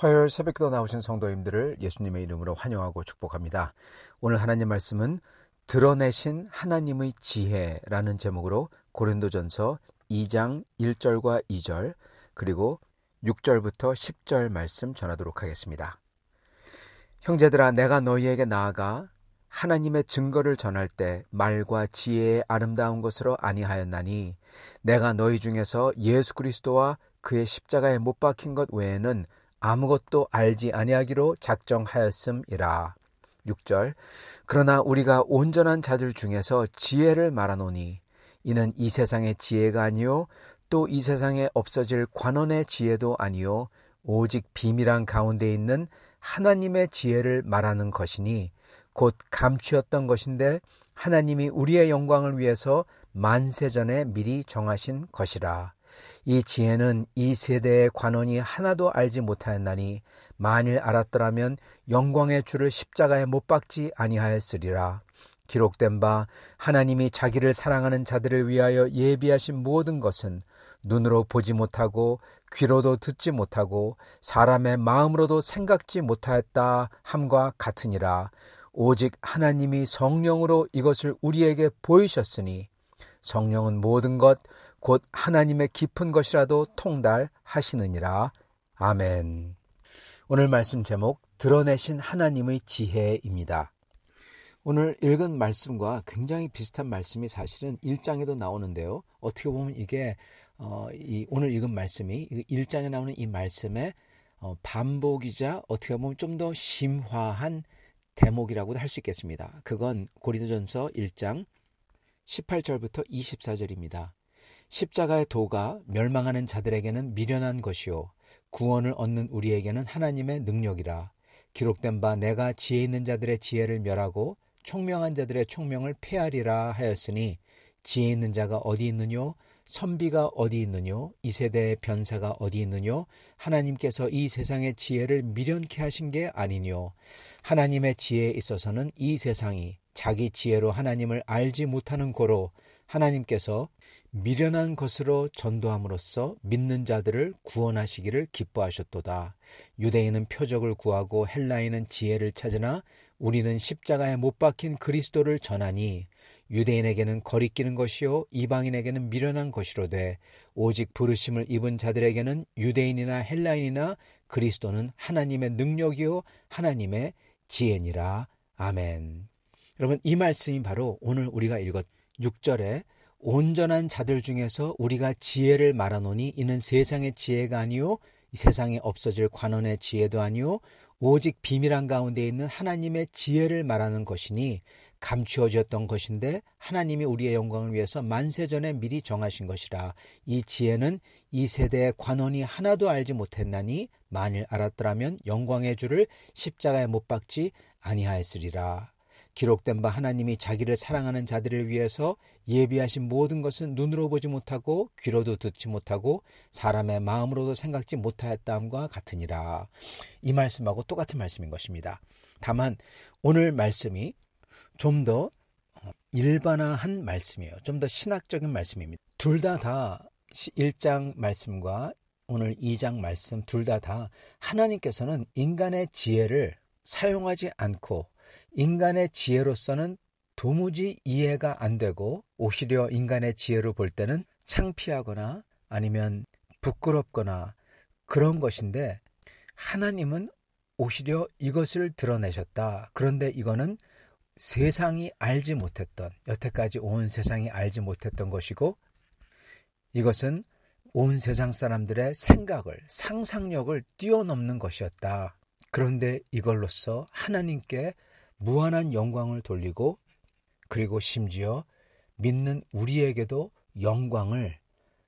화요일 새벽기도 나오신 성도님들을 예수님의 이름으로 환영하고 축복합니다. 오늘 하나님 말씀은 드러내신 하나님의 지혜라는 제목으로 고린도전서 2장 1절과 2절 그리고 6절부터 10절 말씀 전하도록 하겠습니다. 형제들아, 내가 너희에게 나아가 하나님의 증거를 전할 때 말과 지혜의 아름다운 것으로 아니하였나니 내가 너희 중에서 예수 그리스도와 그의 십자가에 못 박힌 것 외에는 아무것도 알지 아니하기로 작정하였음이라. 6절 그러나 우리가 온전한 자들 중에서 지혜를 말하노니 이는 이 세상의 지혜가 아니요 또 이 세상에 없어질 관원의 지혜도 아니요 오직 비밀한 가운데 있는 하나님의 지혜를 말하는 것이니 곧 감추었던 것인데 하나님이 우리의 영광을 위해서 만세전에 미리 정하신 것이라. 이 지혜는 이 세대의 관원이 하나도 알지 못하였나니 만일 알았더라면 영광의 주를 십자가에 못 박지 아니하였으리라. 기록된 바 하나님이 자기를 사랑하는 자들을 위하여 예비하신 모든 것은 눈으로 보지 못하고 귀로도 듣지 못하고 사람의 마음으로도 생각지 못하였다 함과 같으니라. 오직 하나님이 성령으로 이것을 우리에게 보이셨으니 성령은 모든 것 곧 하나님의 깊은 것이라도 통달하시느니라. 아멘. 오늘 말씀 제목 드러내신 하나님의 지혜입니다. 오늘 읽은 말씀과 굉장히 비슷한 말씀이 사실은 1장에도 나오는데요. 어떻게 보면 이게 오늘 읽은 말씀이 1장에 나오는 이 말씀의 반복이자 어떻게 보면 좀 더 심화한 대목이라고도 할 수 있겠습니다. 그건 고린도전서 1장 18절부터 24절입니다. 십자가의 도가 멸망하는 자들에게는 미련한 것이요 구원을 얻는 우리에게는 하나님의 능력이라. 기록된 바 내가 지혜 있는 자들의 지혜를 멸하고 총명한 자들의 총명을 폐하리라 하였으니 지혜 있는 자가 어디 있느뇨 선비가 어디 있느뇨 이 세대의 변사가 어디 있느뇨 하나님께서 이 세상의 지혜를 미련케 하신 게 아니뇨. 하나님의 지혜에 있어서는 이 세상이 자기 지혜로 하나님을 알지 못하는 고로 하나님께서 미련한 것으로 전도함으로써 믿는 자들을 구원하시기를 기뻐하셨도다. 유대인은 표적을 구하고 헬라인은 지혜를 찾으나 우리는 십자가에 못 박힌 그리스도를 전하니 유대인에게는 거리끼는 것이요 이방인에게는 미련한 것이로되 오직 부르심을 입은 자들에게는 유대인이나 헬라인이나 그리스도는 하나님의 능력이요 하나님의 지혜니라. 아멘. 여러분, 이 말씀이 바로 오늘 우리가 읽었 6절에 온전한 자들 중에서 우리가 지혜를 말하노니 이는 세상의 지혜가 아니요 이 세상에 없어질 관원의 지혜도 아니요 오직 비밀한 가운데 있는 하나님의 지혜를 말하는 것이니 감추어졌던 것인데 하나님이 우리의 영광을 위해서 만세전에 미리 정하신 것이라. 이 지혜는 이 세대의 관원이 하나도 알지 못했나니 만일 알았더라면 영광의 주를 십자가에 못 박지 아니하였으리라. 기록된 바 하나님이 자기를 사랑하는 자들을 위해서 예비하신 모든 것은 눈으로 보지 못하고 귀로도 듣지 못하고 사람의 마음으로도 생각지 못하였다함과 같으니라. 이 말씀하고 똑같은 말씀인 것입니다. 다만 오늘 말씀이 좀 더 일반화한 말씀이에요. 좀 더 신학적인 말씀입니다. 둘 다 1장 말씀과 오늘 2장 말씀 둘 다 하나님께서는 인간의 지혜를 사용하지 않고 인간의 지혜로서는 도무지 이해가 안 되고 오히려 인간의 지혜로 볼 때는 창피하거나 아니면 부끄럽거나 그런 것인데 하나님은 오히려 이것을 드러내셨다. 그런데 이거는 세상이 알지 못했던, 여태까지 온 세상이 알지 못했던 것이고 이것은 온 세상 사람들의 생각을, 상상력을 뛰어넘는 것이었다. 그런데 이걸로써 하나님께 무한한 영광을 돌리고 그리고 심지어 믿는 우리에게도 영광을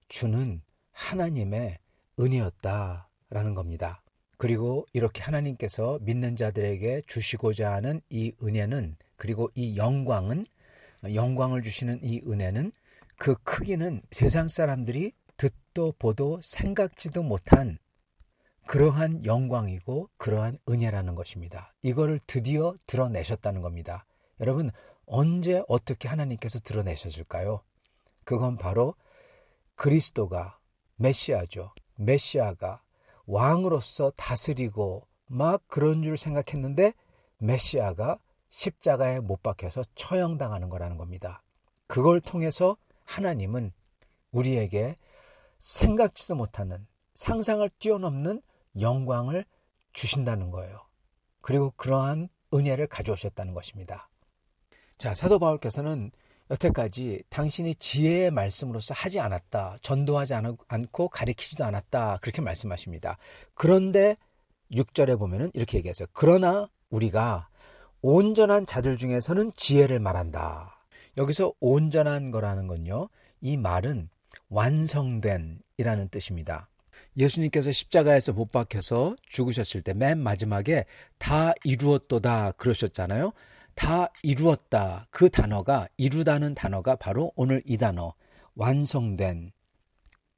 주는 하나님의 은혜였다라는 겁니다. 그리고 이렇게 하나님께서 믿는 자들에게 주시고자 하는 이 은혜는 그리고 이 영광을 주시는 이 은혜는 그 크기는 세상 사람들이 듣도 보도 생각지도 못한 그러한 영광이고 그러한 은혜라는 것입니다. 이거를 드디어 드러내셨다는 겁니다. 여러분, 언제 어떻게 하나님께서 드러내셨을까요? 그건 바로 그리스도가 메시아죠. 메시아가 왕으로서 다스리고 막 그런 줄 생각했는데 메시아가 십자가에 못 박혀서 처형당하는 거라는 겁니다. 그걸 통해서 하나님은 우리에게 생각지도 못하는 상상을 뛰어넘는 영광을 주신다는 거예요. 그리고 그러한 은혜를 가져오셨다는 것입니다. 자, 사도 바울께서는 여태까지 당신이 지혜의 말씀으로서 하지 않았다. 전도하지 않고 가리키지도 않았다. 그렇게 말씀하십니다. 그런데 6절에 보면은 이렇게 얘기했어요. 그러나 우리가 온전한 자들 중에서는 지혜를 말한다. 여기서 온전한 거라는 건요. 이 말은 완성된 이라는 뜻입니다. 예수님께서 십자가에서 못 박혀서 죽으셨을 때 맨 마지막에 다 이루었도다 그러셨잖아요. 다 이루었다. 그 단어가 이루다는 단어가 바로 오늘 이 단어 완성된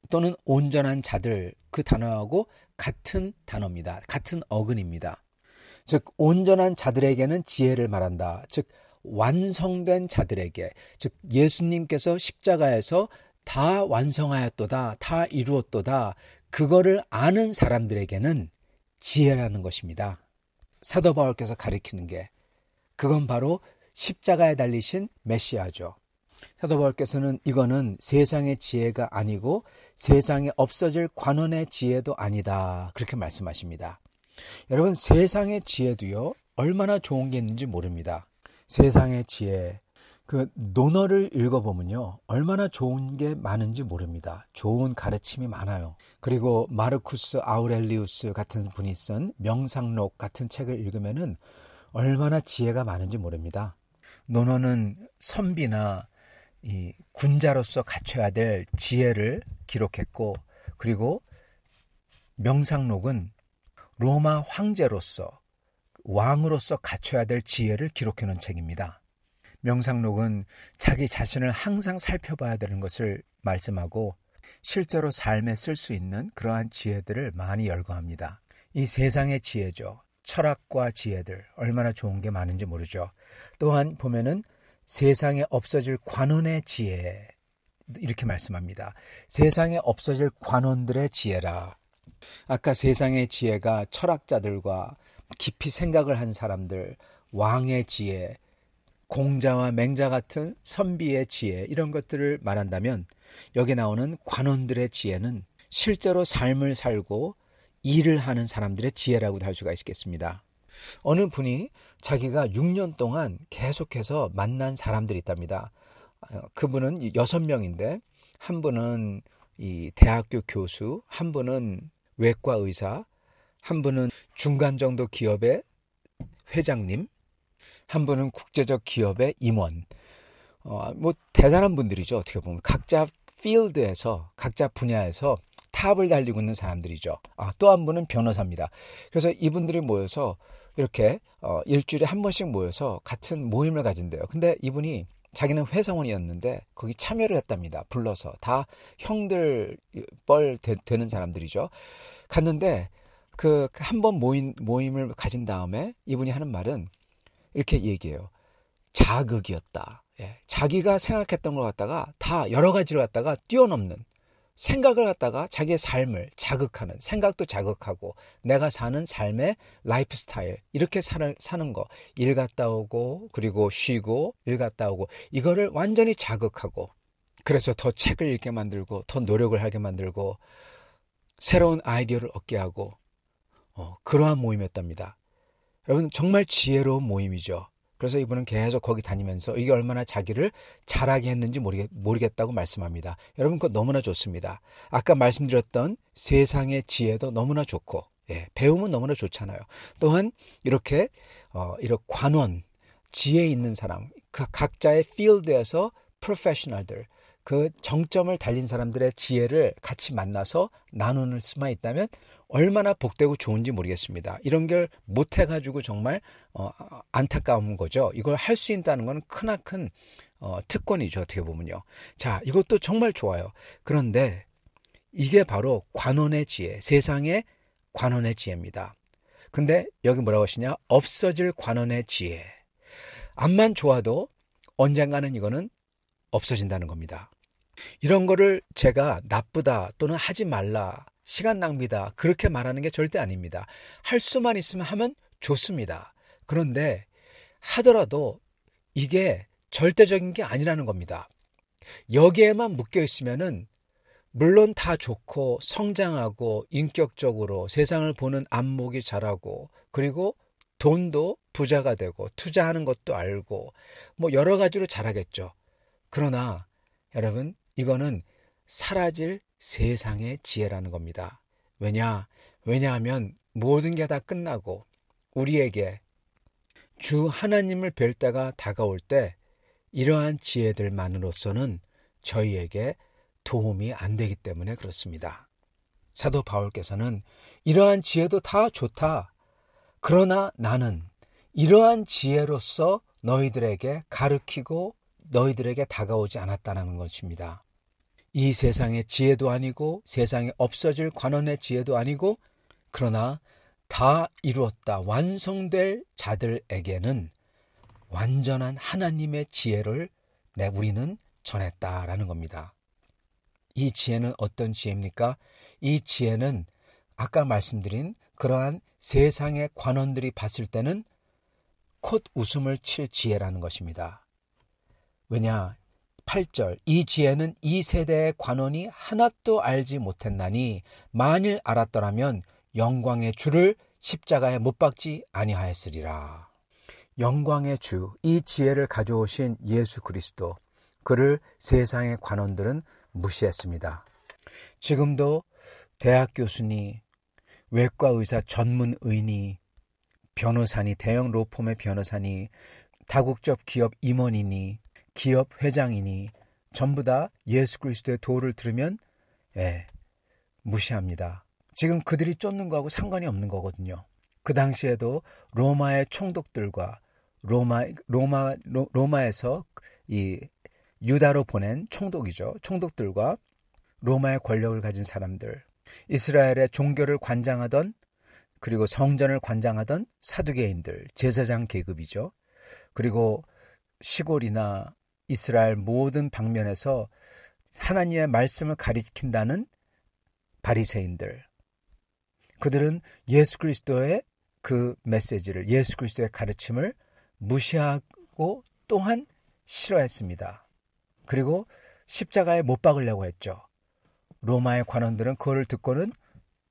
또는 온전한 자들 그 단어하고 같은 단어입니다. 같은 어근입니다. 즉 온전한 자들에게는 지혜를 말한다. 즉 완성된 자들에게 즉 예수님께서 십자가에서 다 완성하였도다. 다 이루었도다. 그거를 아는 사람들에게는 지혜라는 것입니다. 사도 바울께서 가리키는 게 그건 바로 십자가에 달리신 메시아죠. 사도 바울께서는 이거는 세상의 지혜가 아니고 세상에 없어질 관원의 지혜도 아니다. 그렇게 말씀하십니다. 여러분 세상의 지혜도요. 얼마나 좋은 게 있는지 모릅니다. 세상의 지혜 그 논어를 읽어보면요. 얼마나 좋은 게 많은지 모릅니다. 좋은 가르침이 많아요. 그리고 마르쿠스 아우렐리우스 같은 분이 쓴 명상록 같은 책을 읽으면은 얼마나 지혜가 많은지 모릅니다. 논어는 선비나 이 군자로서 갖춰야 될 지혜를 기록했고 그리고 명상록은 로마 황제로서 왕으로서 갖춰야 될 지혜를 기록해 놓은 책입니다. 명상록은 자기 자신을 항상 살펴봐야 되는 것을 말씀하고 실제로 삶에 쓸 수 있는 그러한 지혜들을 많이 열거합니다. 이 세상의 지혜죠. 철학과 지혜들 얼마나 좋은 게 많은지 모르죠. 또한 보면은 세상에 없어질 관원의 지혜 이렇게 말씀합니다. 세상에 없어질 관원들의 지혜라. 아까 세상의 지혜가 철학자들과 깊이 생각을 한 사람들, 왕의 지혜, 공자와 맹자 같은 선비의 지혜 이런 것들을 말한다면 여기 나오는 관원들의 지혜는 실제로 삶을 살고 일을 하는 사람들의 지혜라고도 할 수가 있겠습니다. 어느 분이 자기가 6년 동안 계속해서 만난 사람들이 있답니다. 그분은 6명인데 한 분은 이 대학교 교수, 한 분은 외과 의사, 한 분은 중간 정도 기업의 회장님, 한 분은 국제적 기업의 임원. 뭐 대단한 분들이죠. 어떻게 보면 각자 필드에서 각자 분야에서 탑을 달리고 있는 사람들이죠. 또 한 분은 변호사입니다. 그래서 이분들이 모여서 이렇게 일주일에 한 번씩 모여서 같은 모임을 가진대요. 근데 이분이 자기는 회사원이었는데 거기 참여를 했답니다. 불러서 다 형들 뻘 되는 사람들이죠. 갔는데 그 한 번 모임을 가진 다음에 이분이 하는 말은 이렇게 얘기해요. 자극이었다. 자기가 생각했던 걸 갖다가 다 여러 가지를 갖다가 뛰어넘는 생각을 갖다가 자기의 삶을 자극하는 생각도 자극하고 내가 사는 삶의 라이프 스타일 이렇게 사는 거 일 갔다 오고 그리고 쉬고 일 갔다 오고 이거를 완전히 자극하고 그래서 더 책을 읽게 만들고 더 노력을 하게 만들고 새로운 아이디어를 얻게 하고 그러한 모임이었답니다. 여러분 정말 지혜로운 모임이죠. 그래서 이분은 계속 거기 다니면서 이게 얼마나 자기를 잘하게 했는지 모르겠다고 말씀합니다. 여러분 그거 너무나 좋습니다. 아까 말씀드렸던 세상의 지혜도 너무나 좋고 배움은 너무나 좋잖아요. 또한 이렇게 이런 관원, 지혜 있는 사람, 각자의 필드에서 프로페셔널들 그 정점을 달린 사람들의 지혜를 같이 만나서 나누는 수만 있다면 얼마나 복되고 좋은지 모르겠습니다. 이런 걸 못해가지고 정말 안타까운 거죠. 이걸 할 수 있다는 건 크나큰 특권이죠. 어떻게 보면요. 자, 이것도 정말 좋아요. 그런데 이게 바로 관원의 지혜, 세상의 관원의 지혜입니다. 근데 여기 뭐라고 하시냐? 없어질 관원의 지혜. 암만 좋아도 언젠가는 이거는 없어진다는 겁니다. 이런 거를 제가 나쁘다 또는 하지 말라 시간 낭비다. 그렇게 말하는 게 절대 아닙니다. 할 수만 있으면 하면 좋습니다. 그런데 하더라도 이게 절대적인 게 아니라는 겁니다. 여기에만 묶여 있으면은 물론 다 좋고 성장하고 인격적으로 세상을 보는 안목이 자라고 그리고 돈도 부자가 되고 투자하는 것도 알고 뭐 여러 가지로 잘하겠죠. 그러나 여러분 이거는 사라질 세상의 지혜라는 겁니다. 왜냐하면 모든 게 다 끝나고 우리에게 주 하나님을 뵐 때가 다가올 때 이러한 지혜들만으로서는 저희에게 도움이 안 되기 때문에 그렇습니다. 사도 바울께서는 이러한 지혜도 다 좋다. 그러나 나는 이러한 지혜로서 너희들에게 가르치고 너희들에게 다가오지 않았다는 것입니다. 이 세상의 지혜도 아니고 세상에 없어질 관원의 지혜도 아니고 그러나 다 이루었다 완성될 자들에게는 완전한 하나님의 지혜를 우리는 전했다라는 겁니다. 이 지혜는 어떤 지혜입니까? 이 지혜는 아까 말씀드린 그러한 세상의 관원들이 봤을 때는 콧 웃음을 칠 지혜라는 것입니다. 왜냐? 8절 이 지혜는 이 세대의 관원이 하나도 알지 못했나니 만일 알았더라면 영광의 주를 십자가에 못 박지 아니하였으리라. 영광의 주, 이 지혜를 가져오신 예수 그리스도, 그를 세상의 관원들은 무시했습니다. 지금도 대학 교수니, 외과 의사 전문 의니, 변호사니, 대형 로펌의 변호사니, 다국적 기업 임원이니, 기업 회장이니 전부 다 예수 그리스도의 도를 들으면 무시합니다. 지금 그들이 쫓는 거하고 상관이 없는 거거든요. 그 당시에도 로마의 총독들과 로마에서 이 유다로 보낸 총독이죠. 총독들과 로마의 권력을 가진 사람들, 이스라엘의 종교를 관장하던 그리고 성전을 관장하던 사두개인들, 제사장 계급이죠. 그리고 시골이나 이스라엘 모든 방면에서 하나님의 말씀을 가리킨다는 바리새인들, 그들은 예수 그리스도의 그 메시지를, 예수 그리스도의 가르침을 무시하고 또한 싫어했습니다. 그리고 십자가에 못 박으려고 했죠. 로마의 관원들은 그걸 듣고는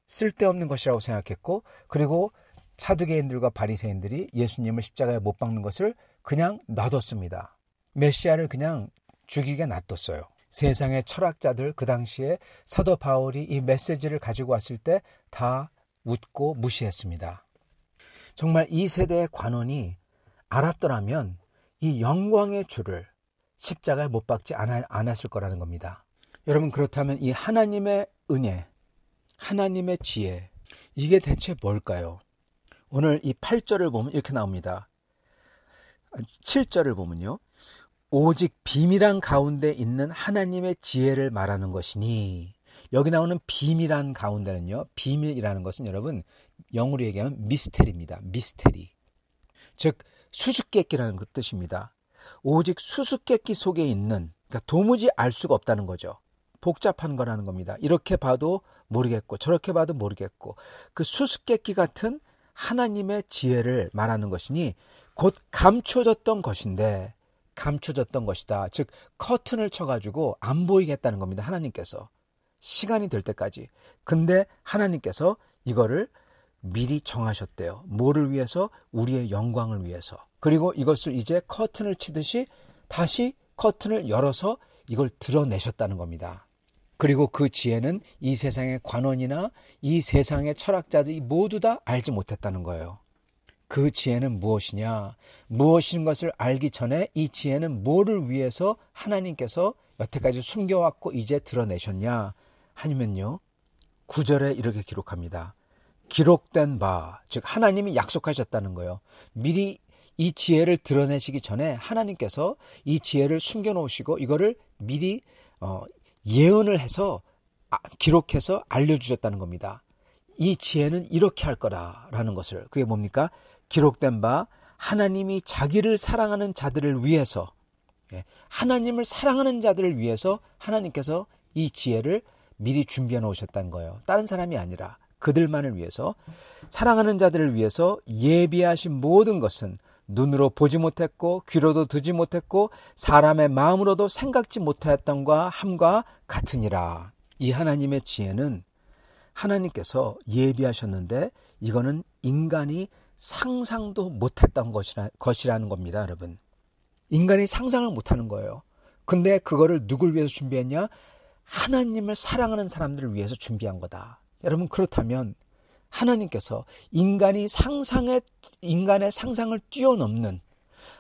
쓸데없는 것이라고 생각했고, 그리고 사두개인들과 바리새인들이 예수님을 십자가에 못 박는 것을 그냥 놔뒀습니다. 메시아를 그냥 죽이게 놔뒀어요. 세상의 철학자들, 그 당시에 사도 바울이 이 메시지를 가지고 왔을 때 다 웃고 무시했습니다. 정말 이 세대의 관원이 알았더라면 이 영광의 주를 십자가에 못 박지 않았을 거라는 겁니다. 여러분, 그렇다면 이 하나님의 은혜, 하나님의 지혜, 이게 대체 뭘까요? 오늘 이 8절을 보면 이렇게 나옵니다. 7절을 보면요. 오직 비밀한 가운데 있는 하나님의 지혜를 말하는 것이니, 여기 나오는 비밀한 가운데는요, 비밀이라는 것은 여러분 영어로 얘기하면 미스테리입니다. 미스테리. 즉 수수께끼라는 그 뜻입니다. 오직 수수께끼 속에 있는, 그러니까 도무지 알 수가 없다는 거죠. 복잡한 거라는 겁니다. 이렇게 봐도 모르겠고 저렇게 봐도 모르겠고, 그 수수께끼 같은 하나님의 지혜를 말하는 것이니 곧 감춰졌던 것인데, 감춰졌던 것이다. 즉 커튼을 쳐가지고 안 보이게 했다는 겁니다. 하나님께서 시간이 될 때까지. 근데 하나님께서 이거를 미리 정하셨대요. 뭐를 위해서? 우리의 영광을 위해서. 그리고 이것을 이제 커튼을 치듯이 다시 커튼을 열어서 이걸 드러내셨다는 겁니다. 그리고 그 지혜는 이 세상의 관원이나 이 세상의 철학자들이 모두 다 알지 못했다는 거예요. 그 지혜는 무엇이냐? 무엇인 것을 알기 전에 이 지혜는 뭐를 위해서 하나님께서 여태까지 숨겨왔고 이제 드러내셨냐? 하면요, 9절에 이렇게 기록합니다. 기록된 바, 즉 하나님이 약속하셨다는 거예요. 미리 이 지혜를 드러내시기 전에 하나님께서 이 지혜를 숨겨놓으시고 이거를 미리 예언을 해서 기록해서 알려주셨다는 겁니다. 이 지혜는 이렇게 할 거라라는 것을. 그게 뭡니까? 기록된 바 하나님이 자기를 사랑하는 자들을 위해서, 하나님을 사랑하는 자들을 위해서 하나님께서 이 지혜를 미리 준비해 놓으셨다는 거예요. 다른 사람이 아니라 그들만을 위해서, 사랑하는 자들을 위해서 예비하신 모든 것은 눈으로 보지 못했고 귀로도 듣지 못했고 사람의 마음으로도 생각지 못하였던과 함과 같으니라. 이 하나님의 지혜는 하나님께서 예비하셨는데 이거는 인간이 상상도 못했던 것이라는 겁니다, 여러분. 인간이 상상을 못하는 거예요. 근데 그거를 누굴 위해서 준비했냐? 하나님을 사랑하는 사람들을 위해서 준비한 거다. 여러분, 그렇다면 하나님께서 인간의 상상을 뛰어넘는,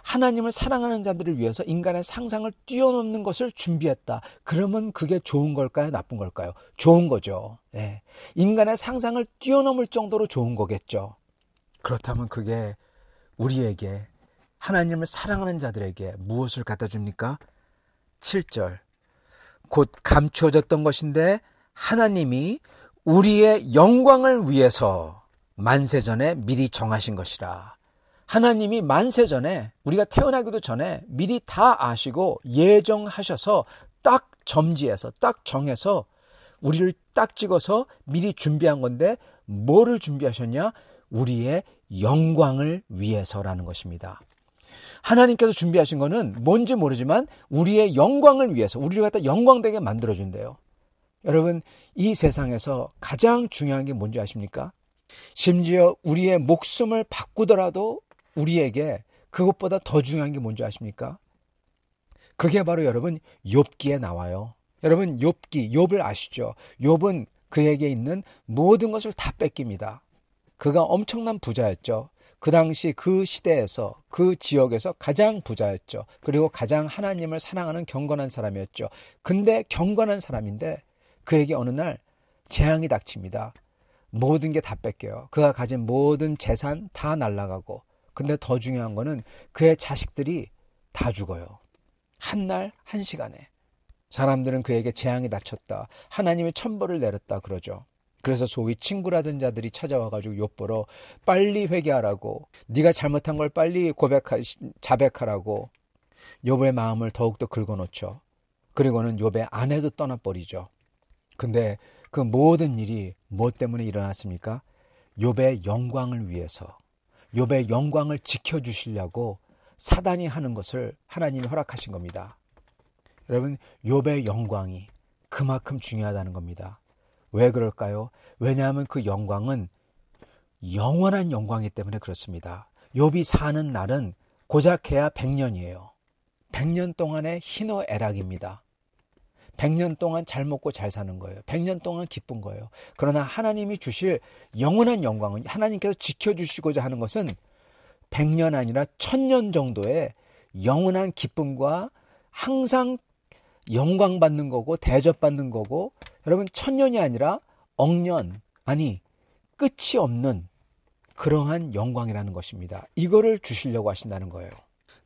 하나님을 사랑하는 자들을 위해서 인간의 상상을 뛰어넘는 것을 준비했다. 그러면 그게 좋은 걸까요? 나쁜 걸까요? 좋은 거죠. 네. 인간의 상상을 뛰어넘을 정도로 좋은 거겠죠. 그렇다면 그게 우리에게, 하나님을 사랑하는 자들에게 무엇을 갖다 줍니까? 7절. 곧 감추어졌던 것인데 하나님이 우리의 영광을 위해서 만세전에 미리 정하신 것이라. 하나님이 만세전에, 우리가 태어나기도 전에 미리 다 아시고 예정하셔서 딱 점지해서, 딱 정해서 우리를 딱 찍어서 미리 준비한 건데 뭐를 준비하셨냐? 우리의 영광을 위해서라는 것입니다. 하나님께서 준비하신 거는 뭔지 모르지만 우리의 영광을 위해서, 우리를 갖다 영광되게 만들어준대요. 여러분, 이 세상에서 가장 중요한 게 뭔지 아십니까? 심지어 우리의 목숨을 바꾸더라도 우리에게 그것보다 더 중요한 게 뭔지 아십니까? 그게 바로 여러분 욥기에 나와요. 여러분, 욥을 아시죠? 욥은 그에게 있는 모든 것을 다 뺏깁니다. 그가 엄청난 부자였죠. 그 당시 그 시대에서, 그 지역에서 가장 부자였죠. 그리고 가장 하나님을 사랑하는 경건한 사람이었죠. 근데 경건한 사람인데 그에게 어느 날 재앙이 닥칩니다. 모든 게 다 뺏겨요. 그가 가진 모든 재산 다 날아가고, 근데 더 중요한 거는 그의 자식들이 다 죽어요. 한 날, 한 시간에. 사람들은 그에게 재앙이 닥쳤다, 하나님의 천벌을 내렸다 그러죠. 그래서 소위 친구라던 자들이 찾아와가지고 욥 보러 빨리 회개하라고, 네가 잘못한 걸 빨리 자백하라고 욥의 마음을 더욱더 긁어놓죠. 그리고는 욥의 아내도 떠나버리죠. 근데 그 모든 일이 무엇 때문에 일어났습니까? 욥의 영광을 위해서, 욥의 영광을 지켜주시려고 사단이 하는 것을 하나님이 허락하신 겁니다. 여러분, 욥의 영광이 그만큼 중요하다는 겁니다. 왜 그럴까요? 왜냐하면 그 영광은 영원한 영광이기 때문에 그렇습니다. 욥이 사는 날은 고작해야 100년이에요. 100년 동안의 희노애락입니다. 100년 동안 잘 먹고 잘 사는 거예요. 100년 동안 기쁜 거예요. 그러나 하나님이 주실 영원한 영광은, 하나님께서 지켜주시고자 하는 것은 100년 아니라 1000년 정도의 영원한 기쁨과 항상 영광받는 거고 대접받는 거고, 여러분 1000년이 아니라 억년, 아니 끝이 없는 그러한 영광이라는 것입니다. 이거를 주시려고 하신다는 거예요.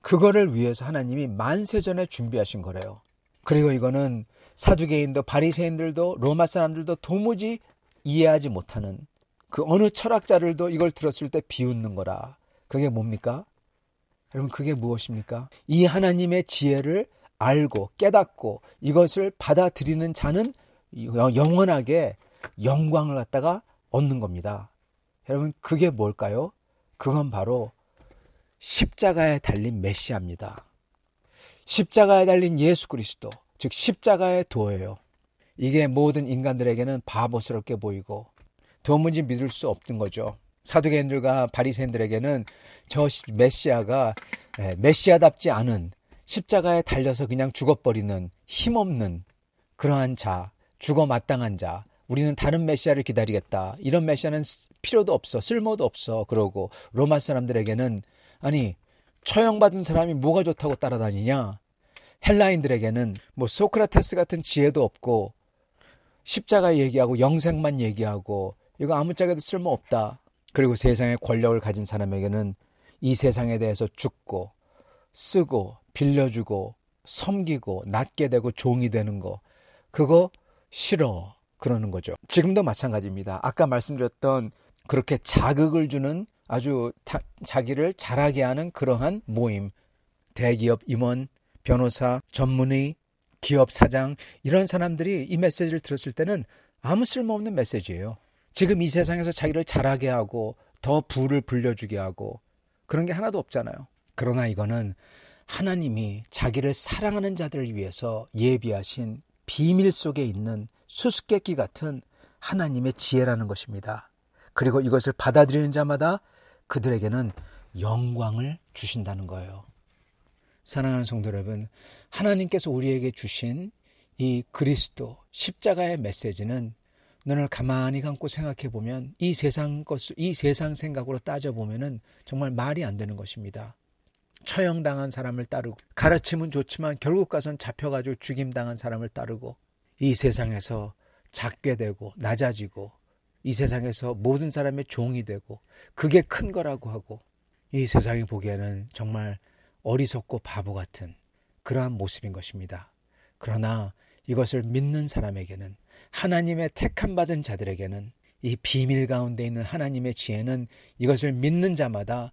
그거를 위해서 하나님이 만세전에 준비하신 거래요. 그리고 이거는 사두개인도 바리새인들도 로마 사람들도 도무지 이해하지 못하는, 그 어느 철학자들도 이걸 들었을 때 비웃는 거라. 그게 뭡니까? 여러분, 그게 무엇입니까? 이 하나님의 지혜를 알고 깨닫고 이것을 받아들이는 자는 영원하게 영광을 갖다가 얻는 겁니다. 여러분, 그게 뭘까요? 그건 바로 십자가에 달린 메시아입니다. 십자가에 달린 예수 그리스도, 즉 십자가의 도예요. 이게 모든 인간들에게는 바보스럽게 보이고 도무지 믿을 수 없는 거죠. 사두개인들과 바리새인들에게는 저 메시아가 메시아답지 않은, 십자가에 달려서 그냥 죽어버리는 힘없는 그러한 자, 죽어 마땅한 자, 우리는 다른 메시아를 기다리겠다, 이런 메시아는 필요도 없어, 쓸모도 없어 그러고, 로마 사람들에게는 아니 처형받은 사람이 뭐가 좋다고 따라다니냐, 헬라인들에게는 뭐 소크라테스 같은 지혜도 없고 십자가 얘기하고 영생만 얘기하고 이거 아무짝에도 쓸모없다. 그리고 세상의 권력을 가진 사람에게는 이 세상에 대해서 죽고 쓰고 빌려주고 섬기고 낮게 되고 종이 되는 거, 그거 싫어 그러는 거죠. 지금도 마찬가지입니다. 아까 말씀드렸던 그렇게 자극을 주는, 아주 자기를 잘하게 하는 그러한 모임, 대기업 임원, 변호사, 전문의, 기업 사장, 이런 사람들이 이 메시지를 들었을 때는 아무 쓸모없는 메시지예요. 지금 이 세상에서 자기를 잘하게 하고 더 부를 불려주게 하고 그런 게 하나도 없잖아요. 그러나 이거는 하나님이 자기를 사랑하는 자들을 위해서 예비하신 비밀 속에 있는 수수께끼 같은 하나님의 지혜라는 것입니다. 그리고 이것을 받아들이는 자마다 그들에게는 영광을 주신다는 거예요. 사랑하는 성도 여러분, 하나님께서 우리에게 주신 이 그리스도 십자가의 메시지는 눈을 가만히 감고 생각해 보면 이 세상 생각으로 따져보면 정말 말이 안 되는 것입니다. 처형당한 사람을 따르고 가르침은 좋지만 결국 가선 잡혀가지고 죽임당한 사람을 따르고 이 세상에서 작게 되고 낮아지고 이 세상에서 모든 사람의 종이 되고 그게 큰 거라고 하고 이 세상이 보기에는 정말 어리석고 바보 같은 그러한 모습인 것입니다. 그러나 이것을 믿는 사람에게는, 하나님의 택함 받은 자들에게는 이 비밀 가운데 있는 하나님의 지혜는 이것을 믿는 자마다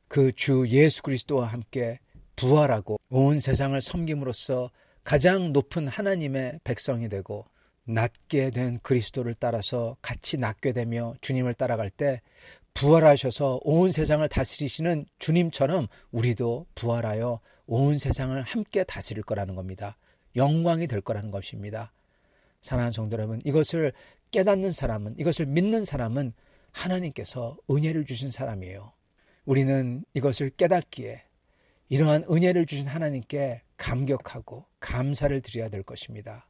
그 주 예수 그리스도와 함께 부활하고 온 세상을 섬김으로써 가장 높은 하나님의 백성이 되고 낮게 된 그리스도를 따라서 같이 낮게 되며 주님을 따라갈 때 부활하셔서 온 세상을 다스리시는 주님처럼 우리도 부활하여 온 세상을 함께 다스릴 거라는 겁니다. 영광이 될 거라는 것입니다. 사랑하는 성도 여러분, 이것을 깨닫는 사람은, 이것을 믿는 사람은 하나님께서 은혜를 주신 사람이에요. 우리는 이것을 깨닫기에 이러한 은혜를 주신 하나님께 감격하고 감사를 드려야 될 것입니다.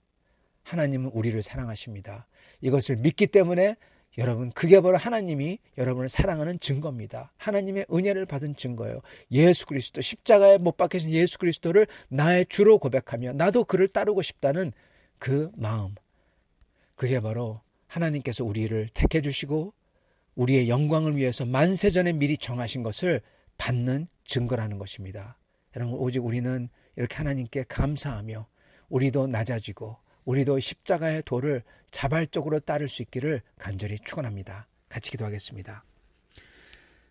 하나님은 우리를 사랑하십니다. 이것을 믿기 때문에 여러분, 그게 바로 하나님이 여러분을 사랑하는 증거입니다. 하나님의 은혜를 받은 증거예요. 예수 그리스도, 십자가에 못 박히신 예수 그리스도를 나의 주로 고백하며 나도 그를 따르고 싶다는 그 마음, 그게 바로 하나님께서 우리를 택해 주시고 우리의 영광을 위해서 만세전에 미리 정하신 것을 받는 증거라는 것입니다. 여러분, 오직 우리는 이렇게 하나님께 감사하며 우리도 낮아지고 우리도 십자가의 도를 자발적으로 따를 수 있기를 간절히 축원합니다. 같이 기도하겠습니다.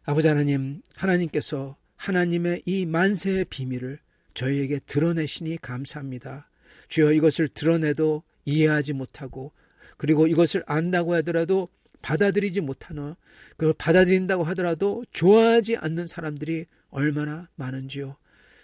아버지 하나님, 하나님께서 하나님의 이 만세의 비밀을 저희에게 드러내시니 감사합니다. 주여, 이것을 드러내도 이해하지 못하고 그리고 이것을 안다고 하더라도 받아들이지 못하나, 그걸 받아들인다고 하더라도 좋아하지 않는 사람들이 얼마나 많은지요.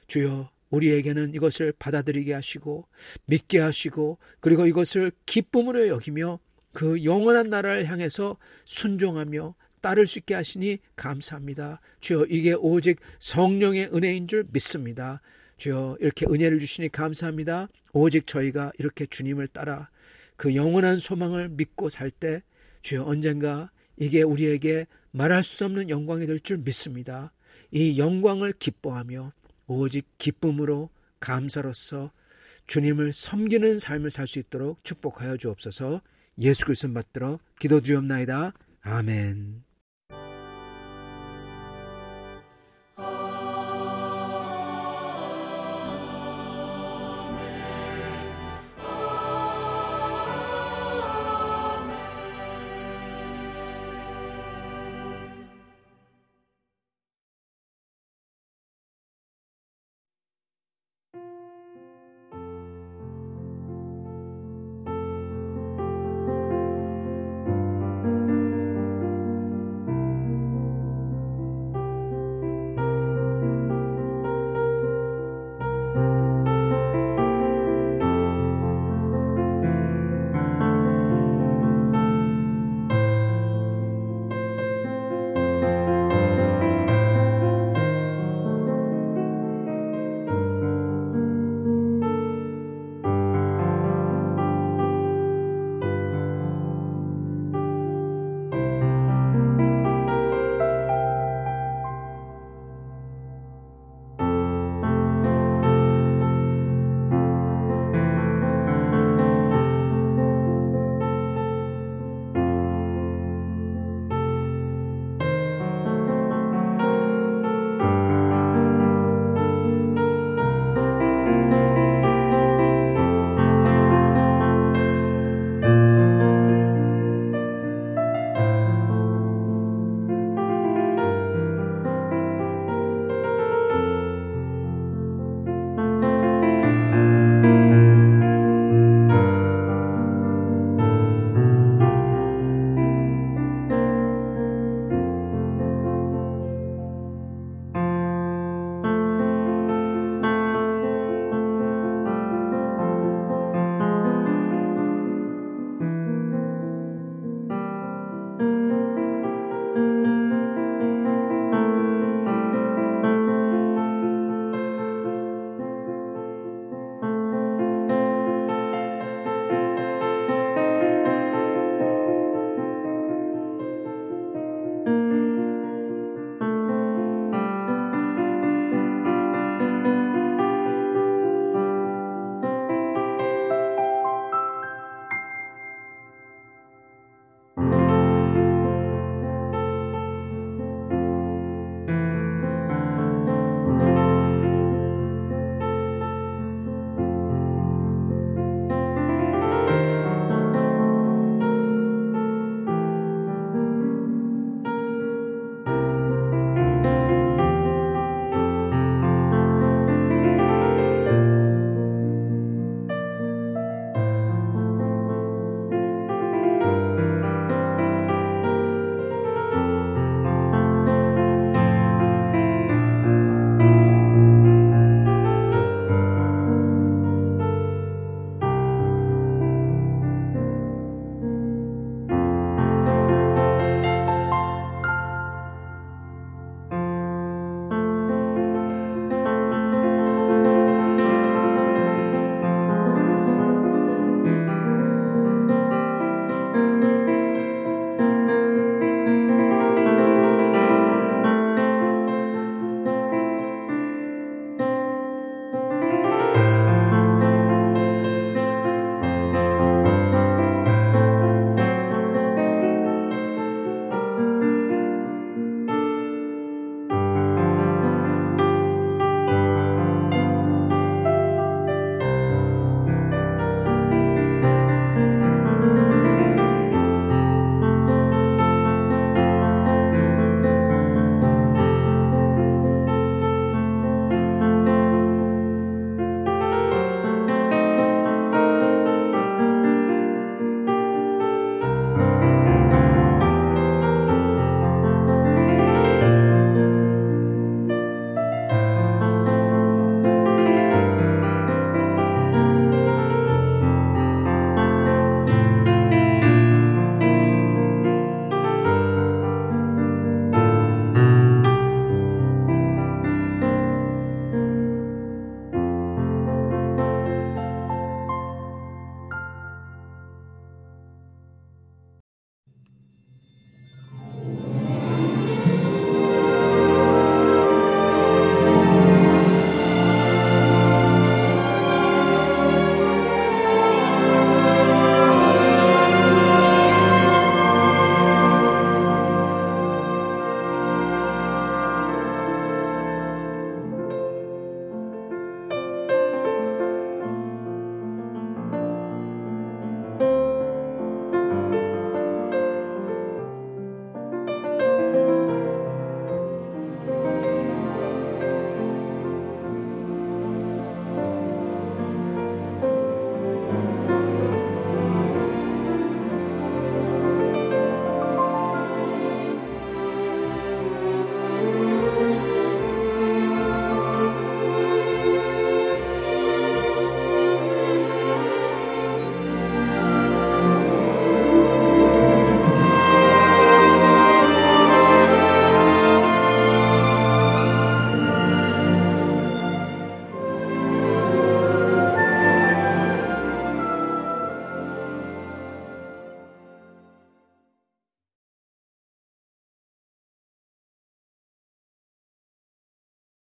주여, 우리에게는 이것을 받아들이게 하시고 믿게 하시고 그리고 이것을 기쁨으로 여기며 그 영원한 나라를 향해서 순종하며 따를 수 있게 하시니 감사합니다. 주여, 이게 오직 성령의 은혜인 줄 믿습니다. 주여, 이렇게 은혜를 주시니 감사합니다. 오직 저희가 이렇게 주님을 따라 그 영원한 소망을 믿고 살 때 주여, 언젠가 이게 우리에게 말할 수 없는 영광이 될 줄 믿습니다. 이 영광을 기뻐하며 오직 기쁨으로 감사로서 주님을 섬기는 삶을 살 수 있도록 축복하여 주옵소서. 예수 그리스도 받들어 기도드리옵나이다. 아멘.